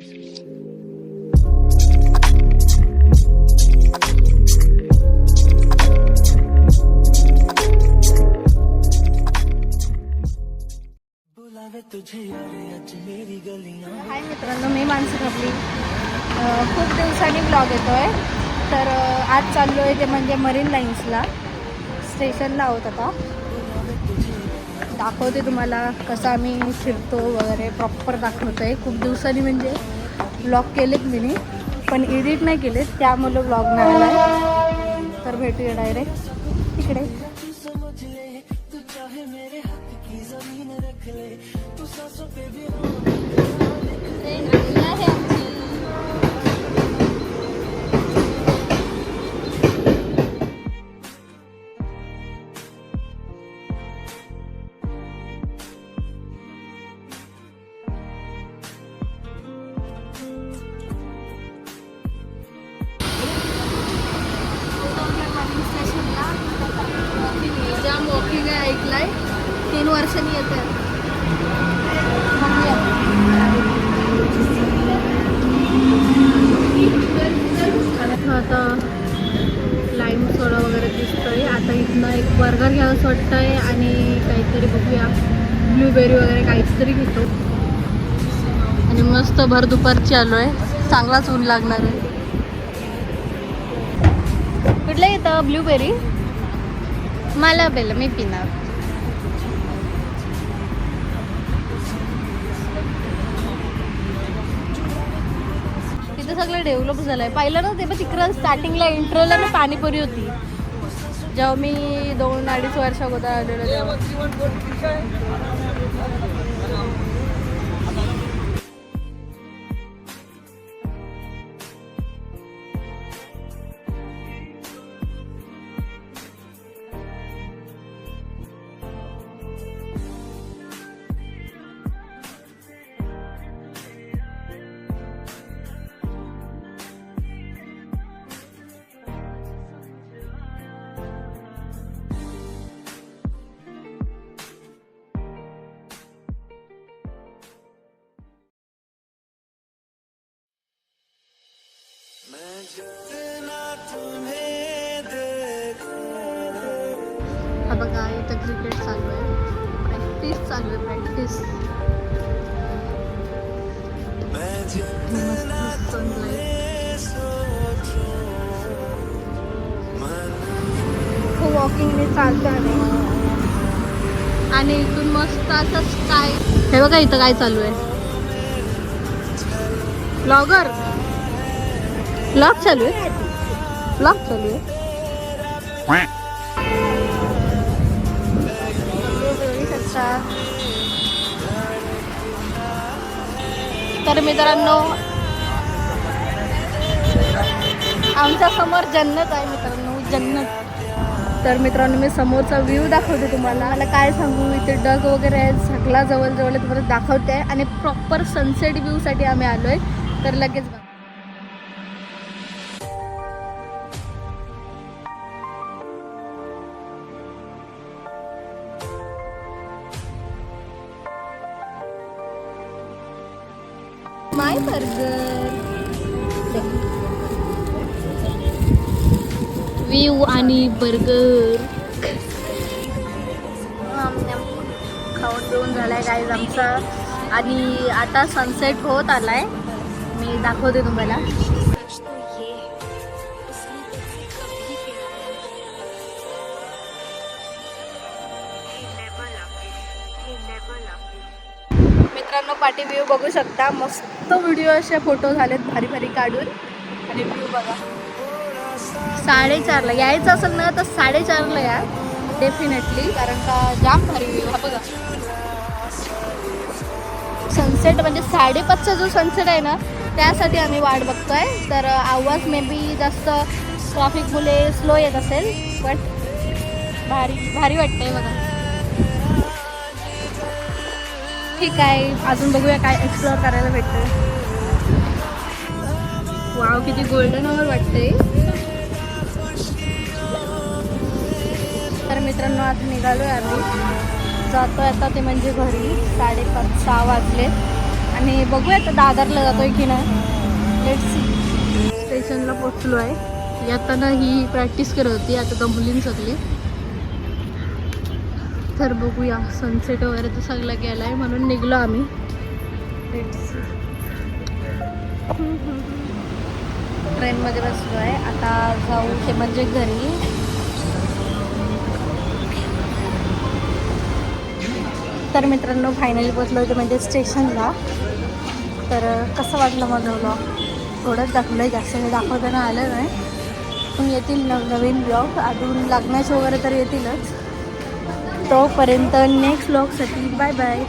हाय मित्रांनो, मी मानसी खपली. खूप दिवसांनी ब्लॉग येतोय. तर आज चाललो आहे ते म्हणजे मरीन लाईन्सला, स्टेशनला आहोत आता. दाखवते तुम्हाला कसं आम्ही फिरतो वगैरे, प्रॉपर दाखवतो आहे. खूप दिवसांनी म्हणजे ब्लॉग केलेत मी, पण एडिट नाही केलेत, त्यामुळे ब्लॉग नाही आला. तर भेटूया डायरेक्ट तिकडे. जाम वॉकिंग आहे, ऐकलाय 3 वर्षांनी येते. आता लाईम सोडा वगैरे दिसतोय. आता इथनं एक बर्गर घ्यावंसं वाटतंय आणि काहीतरी बघूया, ब्लूबेरी वगैरे काहीतरी घेतो. आणि मस्त भर दुपारची आलो आहे, चांगलाच ऊन लागणार आहे. कुठलं येतं ब्लूबेरी? मला बेल, मी पिणार. तिथं सगळं डेव्हलप झालं आहे. पाहिलं ना ते, पण तिकडं स्टार्टिंगला इंट्रोला ना पाणीपुरी होती, जेव्हा मी 2-2.5 वर्ष अगोदर आलेलो तेव्हा. हा बघा, इथं क्रिकेट चालू आहे, प्रॅक्टिस चालू आहे, प्रॅक्टिस. खूप वॉकिंगने चालतो आणि इथून मस्त असं स्काय. हे बघा इथं काय चालू आहे, ब्लॉगर ब्लॉग चालू आहे, ब्लॉग चालू आहे. तर मित्रांनो, आमच्या समोर जन्नत आहे मित्रांनो, जन्नत. तर मित्रांनो, मी समोरचा व्ह्यू दाखवते तुम्हाला. मला काय सांगू, इथे डग वगैरे आहे, सगळा जवळ तुम्हाला दाखवते आहे. आणि प्रॉपर सनसेट व्ह्यूसाठी आम्ही आलो आहे. तर लगेच बघा. माय बर्गर व्ह्यू आणि बर्गर खाऊन पिऊन झालाय गाईज आमचा. आणि आता सनसेट होत आलाय, मी दाखवते तुम्हाला. मित्रांनो, पाठी व्ह्यू बघू शकता, मस्त व्हिडिओ असे फोटो झालेत भारी भारी काढून. आणि व्ह्यू बघा. 4:30ला यायचं असेल ना तर 4:30ला या डेफिनेटली, कारण का जाम भारी व्ह्यू. हा बघा, सनसेट म्हणजे 5:30चा जो सनसेट आहे ना, त्यासाठी आम्ही वाट बघतोय. तर आवाज मे बी जास्त ट्रॅफिकमुळे स्लो येत असेल, पण भारी भारी वाटतंय बघा. ठीक आहे, अजून बघूया काय एक्सप्लोअर करायला भेटतं. वाव, किती गोल्डन आवर वाटते. तर मित्रांनो, आता निघालोय आम्ही, जातोय आता ते म्हणजे घरी. 5:30-6 वाजले आणि बघूया आता दादरला जातोय की नाही. Let's see. स्टेशनला पोचलो आहे. येताना ही प्रॅक्टिस करत होती, आता दमलीन सगळी. तर बघूया, सनसेट वगैरे तर सगळा गेला आहे म्हणून निघलो आम्ही. Let's see. ट्रेनमध्ये बसलो आहे, आता जाऊ ते म्हणजे घरी. तर मित्रांनो फायनली पोचलो होते म्हणजे स्टेशनला. तर कसं वाटलं माझं ब्लॉग? थोडंच दाखवलं आहे, जास्त काही दाखवताना आलं नाही. पण येतील नवीन ब्लॉग अजून लग्नाचे वगैरे तर येतीलच. तोपर्यंत नेक्स्ट ब्लॉगसाठी बाय बाय.